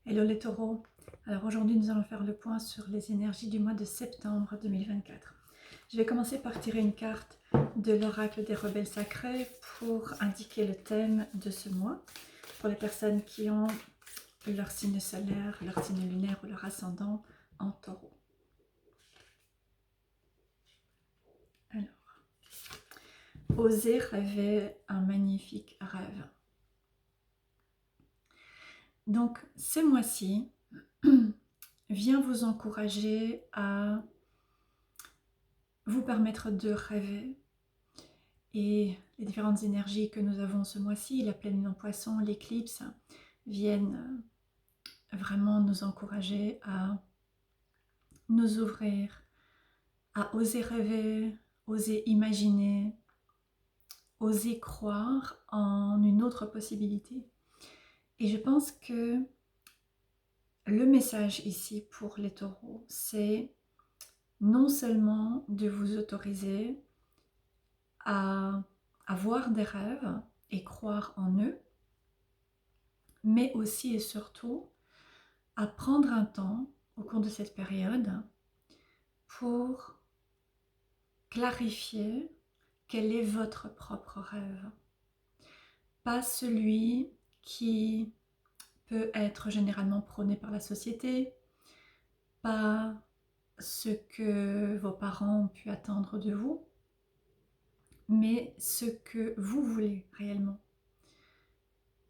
Hello les taureaux, alors aujourd'hui nous allons faire le point sur les énergies du mois de septembre 2024. Je vais commencer par tirer une carte de l'oracle des rebelles sacrés pour indiquer le thème de ce mois pour les personnes qui ont leur signe solaire, leur signe lunaire ou leur ascendant en taureau. Alors, osez rêver un magnifique rêve. Donc ce mois-ci vient vous encourager à vous permettre de rêver. Et les différentes énergies que nous avons ce mois-ci, la pleine lune en poisson, l'éclipse, viennent vraiment nous encourager à nous ouvrir, à oser rêver, oser imaginer, oser croire en une autre possibilité. Et je pense que le message ici pour les taureaux, c'est non seulement de vous autoriser à avoir des rêves et croire en eux, mais aussi et surtout à prendre un temps au cours de cette période pour clarifier quel est votre propre rêve. Pas celui qui peut être généralement prôné par la société, pas ce que vos parents ont pu attendre de vous, mais ce que vous voulez réellement.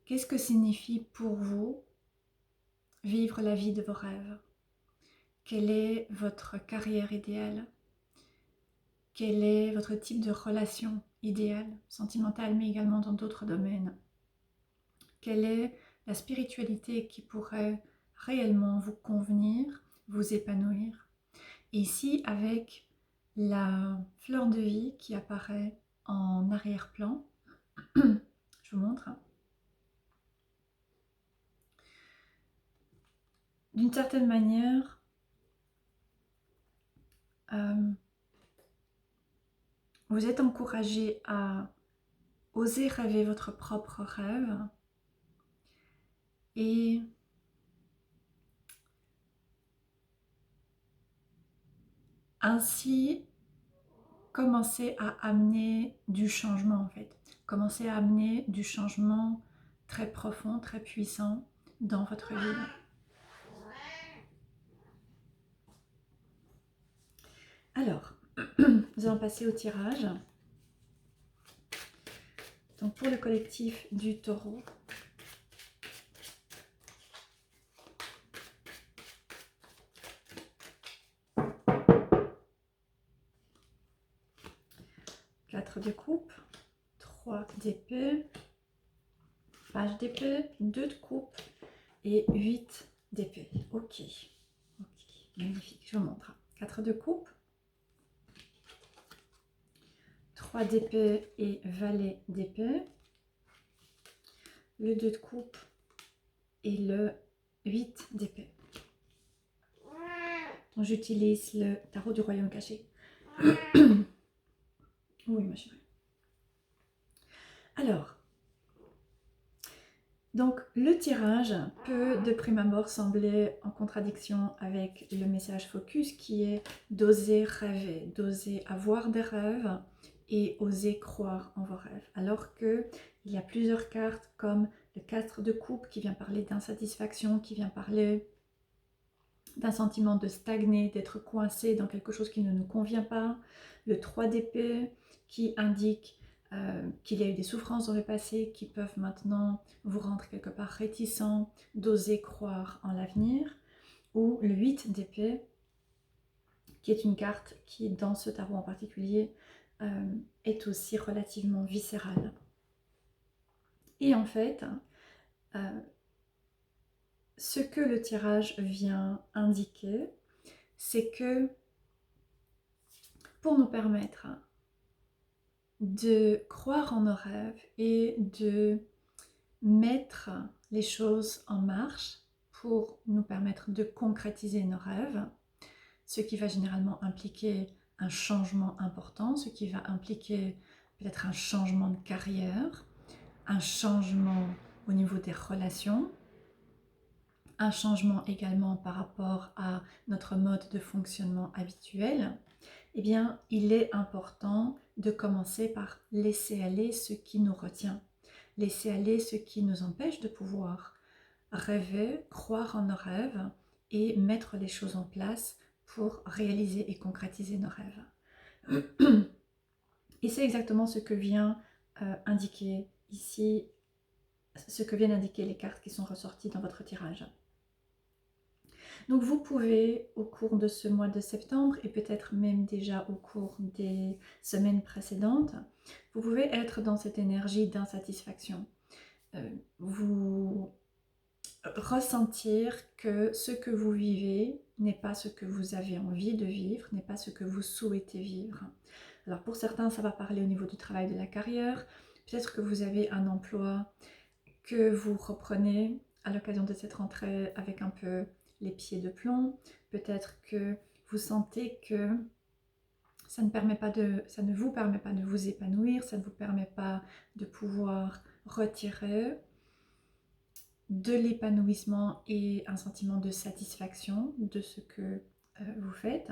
Qu'est-ce que signifie pour vous vivre la vie de vos rêves? Quelle est votre carrière idéale? Quel est votre type de relation idéale, sentimentale, mais également dans d'autres domaines? Quelle est la spiritualité qui pourrait réellement vous convenir, vous épanouir? Et ici, avec la fleur de vie qui apparaît en arrière-plan, je vous montre. D'une certaine manière, vous êtes encouragé à oser rêver votre propre rêve et ainsi commencer à amener du changement en fait. Commencer à amener du changement très profond, très puissant dans votre vie. Alors, nous allons passer au tirage. Donc pour le collectif du taureau, quatre de coupe, 3 d'épée, page d'épée, 2 de coupe et 8 d'épée. Ok, magnifique, je vous montre. 4 de coupe, 3 d'épée et valet d'épée, le 2 de coupe et le 8 d'épée. J'utilise le tarot du royaume caché. Oui, ma chérie. Alors, donc le tirage peut de prime abord sembler en contradiction avec le message focus qui est d'oser rêver, d'oser avoir des rêves et oser croire en vos rêves. Alors qu'il y a plusieurs cartes comme le 4 de coupe qui vient parler d'insatisfaction, qui vient parler d'un sentiment de stagner, d'être coincé dans quelque chose qui ne nous convient pas. Le 3 d'épée qui indique qu'il y a eu des souffrances dans le passé qui peuvent maintenant vous rendre quelque part réticent d'oser croire en l'avenir. Ou le 8 d'épée qui est une carte qui, dans ce tarot en particulier, est aussi relativement viscérale. Et en fait, ce que le tirage vient indiquer, c'est que pour nous permettre de croire en nos rêves et de mettre les choses en marche pour nous permettre de concrétiser nos rêves, ce qui va généralement impliquer un changement important, ce qui va impliquer peut-être un changement de carrière, un changement au niveau des relations, un changement également par rapport à notre mode de fonctionnement habituel, eh bien, il est important de commencer par laisser aller ce qui nous retient, laisser aller ce qui nous empêche de pouvoir rêver, croire en nos rêves et mettre les choses en place pour réaliser et concrétiser nos rêves. Et c'est exactement ce que vient indiquer ici, ce que viennent indiquer les cartes qui sont ressorties dans votre tirage. Donc vous pouvez, au cours de ce mois de septembre, et peut-être même déjà au cours des semaines précédentes, vous pouvez être dans cette énergie d'insatisfaction. Vous ressentir que ce que vous vivez n'est pas ce que vous avez envie de vivre, n'est pas ce que vous souhaitez vivre. Alors pour certains, ça va parler au niveau du travail, de la carrière. Peut-être que vous avez un emploi que vous reprenez à l'occasion de cette rentrée avec un peu les pieds de plomb. Peut-être que vous sentez que ça ne vous permet pas de vous épanouir, ça ne vous permet pas de pouvoir retirer de l'épanouissement et un sentiment de satisfaction de ce que vous faites.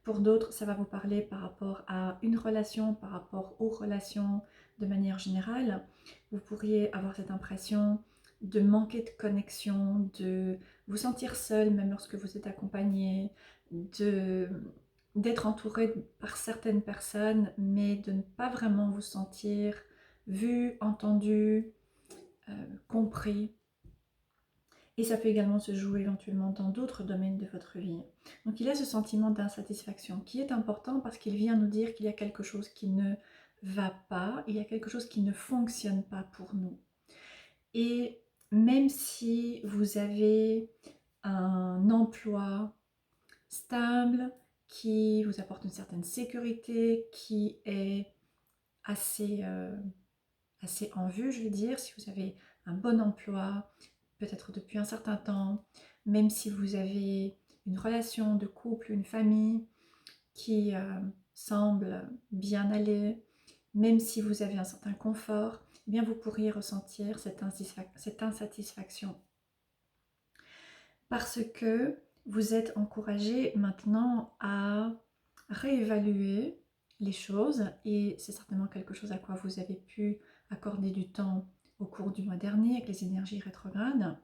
Pour d'autres, ça va vous parler par rapport à une relation, par rapport aux relations de manière générale. Vous pourriez avoir cette impression de manquer de connexion, de vous sentir seul même lorsque vous êtes accompagné, d'être entouré par certaines personnes, mais de ne pas vraiment vous sentir vu, entendu, compris. Et ça peut également se jouer éventuellement dans d'autres domaines de votre vie. Donc il y a ce sentiment d'insatisfaction qui est important parce qu'il vient nous dire qu'il y a quelque chose qui ne va pas, il y a quelque chose qui ne fonctionne pas pour nous. Et même si vous avez un emploi stable, qui vous apporte une certaine sécurité, qui est assez en vue, je veux dire, si vous avez un bon emploi, peut-être depuis un certain temps, même si vous avez une relation de couple, une famille qui semble bien aller, même si vous avez un certain confort, eh bien vous pourriez ressentir cette insatisfaction. Parce que vous êtes encouragé maintenant à réévaluer les choses et c'est certainement quelque chose à quoi vous avez pu accorder du temps au cours du mois dernier avec les énergies rétrogrades,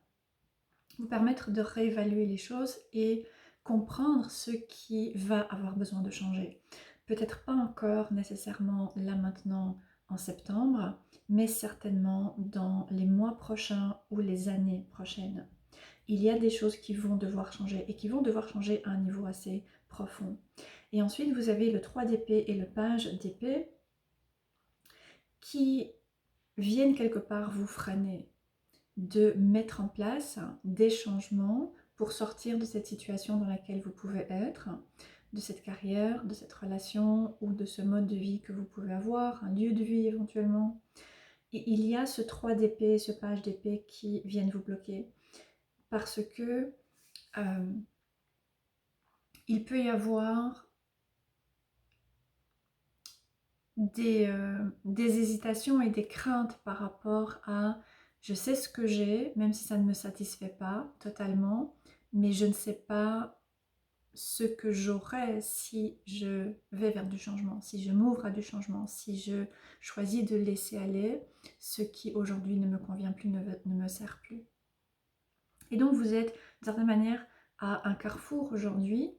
vous permettre de réévaluer les choses et comprendre ce qui va avoir besoin de changer. Peut-être pas encore nécessairement là maintenant en septembre, mais certainement dans les mois prochains ou les années prochaines. Il y a des choses qui vont devoir changer et qui vont devoir changer à un niveau assez profond. Et ensuite, vous avez le 3 d'épée et le page d'épée qui viennent quelque part vous freiner de mettre en place des changements pour sortir de cette situation dans laquelle vous pouvez être, de cette carrière, de cette relation ou de ce mode de vie que vous pouvez avoir, un lieu de vie éventuellement. Et il y a ce 3 d'épée, ce page d'épée qui viennent vous bloquer parce que il peut y avoir des hésitations et des craintes par rapport à je sais ce que j'ai, même si ça ne me satisfait pas totalement, mais je ne sais pas ce que j'aurai si je vais vers du changement, si je m'ouvre à du changement, si je choisis de laisser aller ce qui aujourd'hui ne me convient plus, ne me sert plus. Et donc vous êtes d'une certaine manière à un carrefour aujourd'hui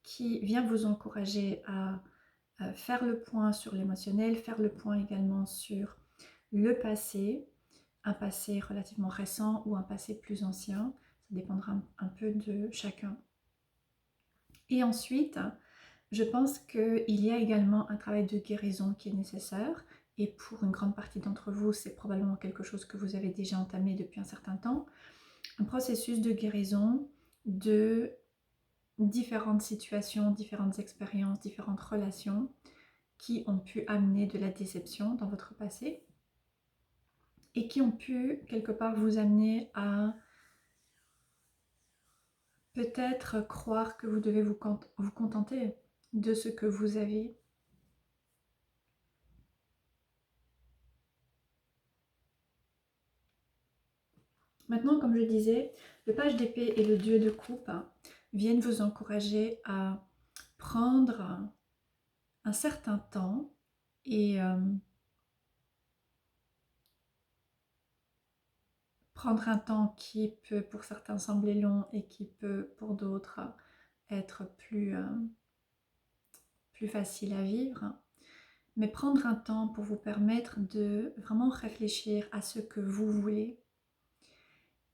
qui vient vous encourager à faire le point sur l'émotionnel, faire le point également sur le passé, un passé relativement récent ou un passé plus ancien, ça dépendra un peu de chacun. Et ensuite, je pense qu'il y a également un travail de guérison qui est nécessaire et pour une grande partie d'entre vous, c'est probablement quelque chose que vous avez déjà entamé depuis un certain temps, un processus de guérison de différentes situations, différentes expériences, différentes relations qui ont pu amener de la déception dans votre passé et qui ont pu quelque part vous amener à peut-être croire que vous devez vous contenter de ce que vous avez. Maintenant, comme je disais, le page d'épée et le dieu de coupe viennent vous encourager à prendre un certain temps et prendre un temps qui peut pour certains sembler long et qui peut pour d'autres être plus facile à vivre, mais prendre un temps pour vous permettre de vraiment réfléchir à ce que vous voulez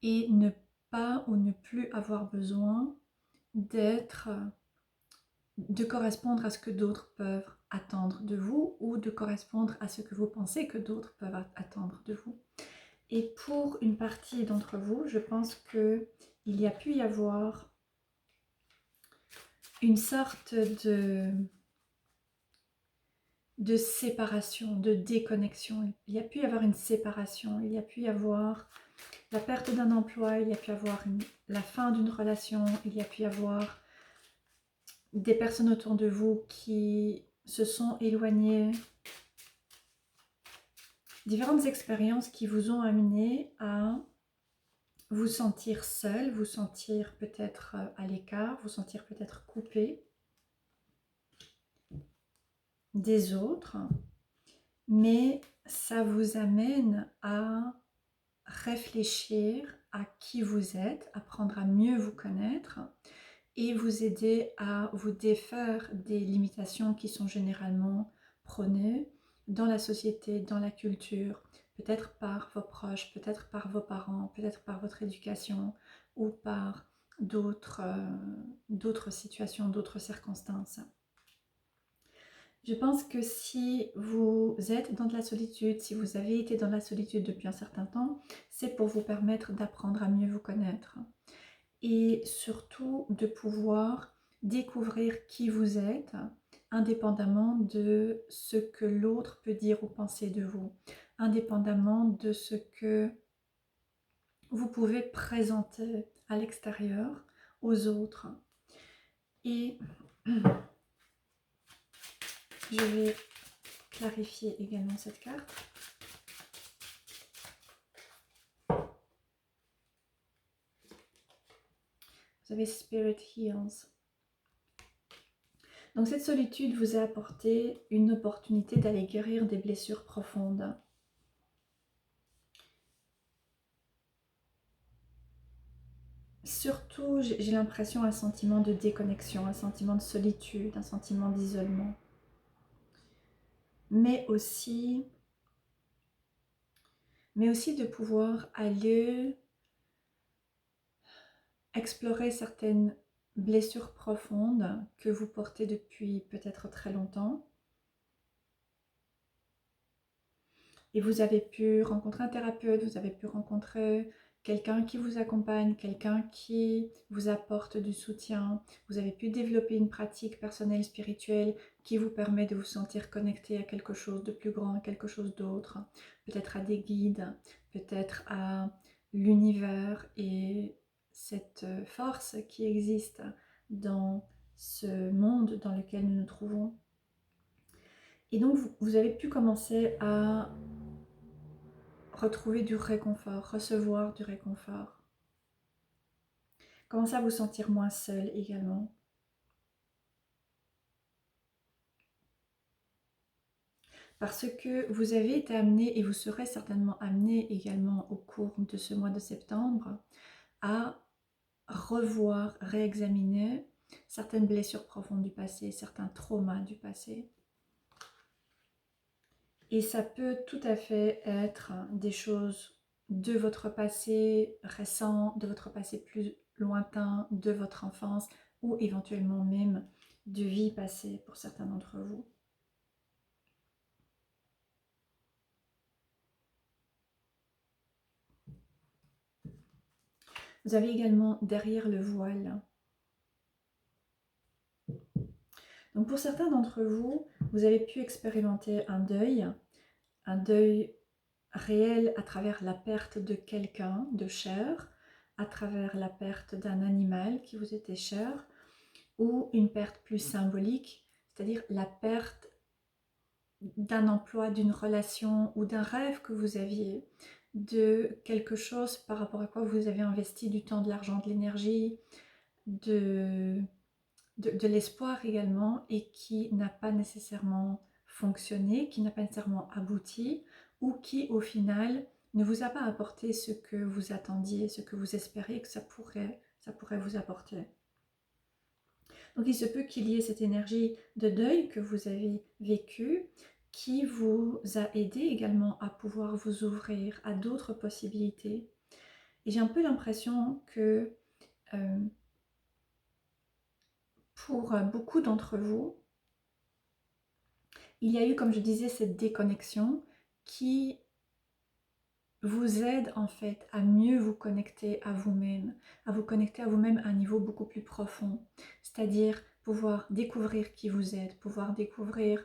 et ne pas ou ne plus avoir besoin de correspondre à ce que d'autres peuvent attendre de vous ou de correspondre à ce que vous pensez que d'autres peuvent attendre de vous. Et pour une partie d'entre vous, je pense qu'il y a pu y avoir une sorte de séparation, de déconnexion. Il y a pu y avoir une séparation, il y a pu y avoir la perte d'un emploi, il y a pu y avoir la fin d'une relation, il y a pu y avoir des personnes autour de vous qui se sont éloignées, différentes expériences qui vous ont amené à vous sentir seul, vous sentir peut-être à l'écart, vous sentir peut-être coupé des autres, mais ça vous amène à réfléchir à qui vous êtes, apprendre à mieux vous connaître et vous aider à vous défaire des limitations qui sont généralement prônées dans la société, dans la culture, peut-être par vos proches, peut-être par vos parents, peut-être par votre éducation ou par d'autres situations, d'autres circonstances. Je pense que si vous êtes dans de la solitude, si vous avez été dans la solitude depuis un certain temps, c'est pour vous permettre d'apprendre à mieux vous connaître et surtout de pouvoir découvrir qui vous êtes indépendamment de ce que l'autre peut dire ou penser de vous, indépendamment de ce que vous pouvez présenter à l'extérieur aux autres. Et je vais clarifier également cette carte. Vous avez Spirit Heals. Donc cette solitude vous a apporté une opportunité d'aller guérir des blessures profondes. Surtout, j'ai l'impression un sentiment de déconnexion, un sentiment de solitude, un sentiment d'isolement. Mais aussi de pouvoir aller explorer certaines blessures profondes que vous portez depuis peut-être très longtemps. Et vous avez pu rencontrer un thérapeute, vous avez pu rencontrer quelqu'un qui vous accompagne, quelqu'un qui vous apporte du soutien. Vous avez pu développer une pratique personnelle spirituelle qui vous permet de vous sentir connecté à quelque chose de plus grand, à quelque chose d'autre. Peut-être à des guides, peut-être à l'univers et cette force qui existe dans ce monde dans lequel nous nous trouvons. Et donc vous avez pu commencer à retrouver du réconfort, recevoir du réconfort. Commencez à vous sentir moins seul également. Parce que vous avez été amené, et vous serez certainement amené également au cours de ce mois de septembre, à revoir, réexaminer certaines blessures profondes du passé, certains traumas du passé. Et ça peut tout à fait être des choses de votre passé récent, de votre passé plus lointain, de votre enfance ou éventuellement même de vie passée pour certains d'entre vous. Vous avez également derrière le voile. Donc pour certains d'entre vous, vous avez pu expérimenter un deuil réel à travers la perte de quelqu'un de cher, à travers la perte d'un animal qui vous était cher, ou une perte plus symbolique, c'est-à-dire la perte d'un emploi, d'une relation ou d'un rêve que vous aviez, de quelque chose par rapport à quoi vous avez investi du temps, de l'argent, de l'énergie, de l'espoir également, et qui n'a pas nécessairement fonctionné, qui n'a pas nécessairement abouti, ou qui au final ne vous a pas apporté ce que vous attendiez, ce que vous espériez que ça pourrait vous apporter. Donc il se peut qu'il y ait cette énergie de deuil que vous avez vécue qui vous a aidé également à pouvoir vous ouvrir à d'autres possibilités. Et j'ai un peu l'impression que pour beaucoup d'entre vous, il y a eu, comme je disais, cette déconnexion qui vous aide en fait à mieux vous connecter à vous-même, à un niveau beaucoup plus profond. C'est-à-dire pouvoir découvrir qui vous êtes, pouvoir découvrir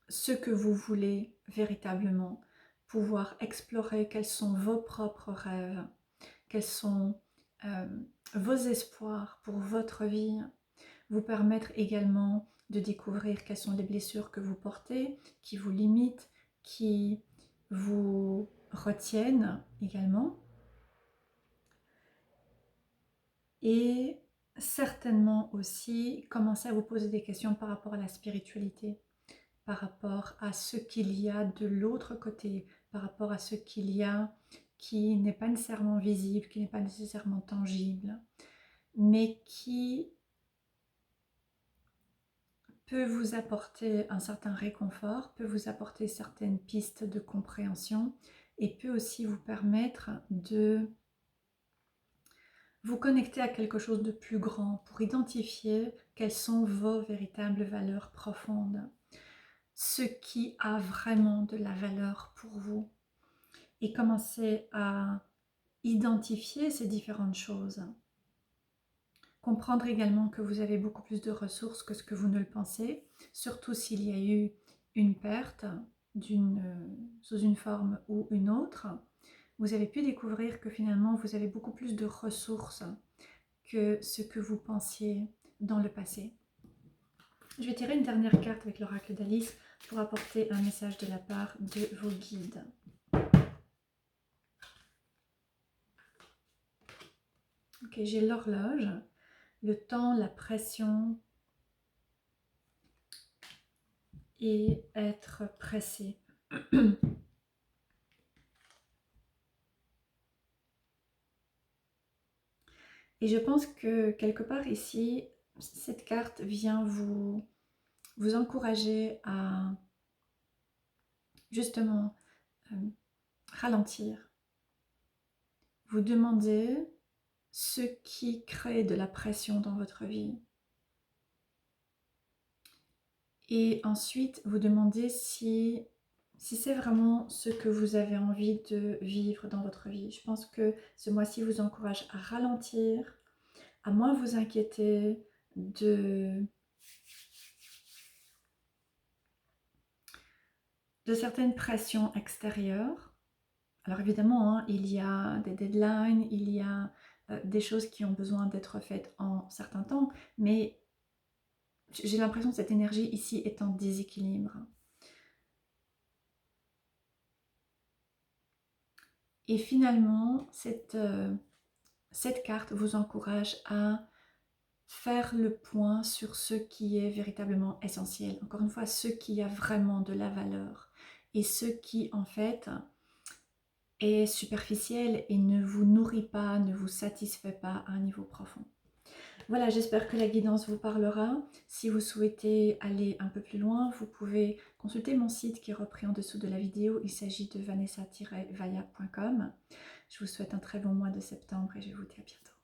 ce que vous voulez véritablement, pouvoir explorer quels sont vos propres rêves, quels sont vos espoirs pour votre vie, vous permettre également de découvrir quelles sont les blessures que vous portez, qui vous limitent, qui vous retiennent également. Et certainement aussi commencer à vous poser des questions par rapport à la spiritualité, par rapport à ce qu'il y a de l'autre côté, par rapport à ce qu'il y a qui n'est pas nécessairement visible, qui n'est pas nécessairement tangible, mais qui peut vous apporter un certain réconfort, peut vous apporter certaines pistes de compréhension et peut aussi vous permettre de vous connecter à quelque chose de plus grand pour identifier quelles sont vos véritables valeurs profondes, ce qui a vraiment de la valeur pour vous, et commencer à identifier ces différentes choses. Comprendre également que vous avez beaucoup plus de ressources que ce que vous ne le pensez, surtout s'il y a eu une perte sous une forme ou une autre. Vous avez pu découvrir que finalement vous avez beaucoup plus de ressources que ce que vous pensiez dans le passé. Je vais tirer une dernière carte avec l'oracle d'Alice pour apporter un message de la part de vos guides. Ok, j'ai l'horloge, le temps, la pression et être pressé. Et je pense que quelque part ici, cette carte vient vous encourager à justement ralentir. Vous demander ce qui crée de la pression dans votre vie. Et ensuite, vous demandez si c'est vraiment ce que vous avez envie de vivre dans votre vie. Je pense que ce mois-ci vous encourage à ralentir, à moins vous inquiéter de certaines pressions extérieures. Alors évidemment, hein, il y a des deadlines, il y a des choses qui ont besoin d'être faites en certains temps, mais j'ai l'impression que cette énergie ici est en déséquilibre. Et finalement, cette carte vous encourage à faire le point sur ce qui est véritablement essentiel. Encore une fois, ce qui a vraiment de la valeur et ce qui en fait est superficiel et ne vous nourrit pas, ne vous satisfait pas à un niveau profond. Voilà, j'espère que la guidance vous parlera. Si vous souhaitez aller un peu plus loin, vous pouvez consulter mon site qui est repris en dessous de la vidéo. Il s'agit de vanessa-vaya.com. Je vous souhaite un très bon mois de septembre et je vous dis à bientôt.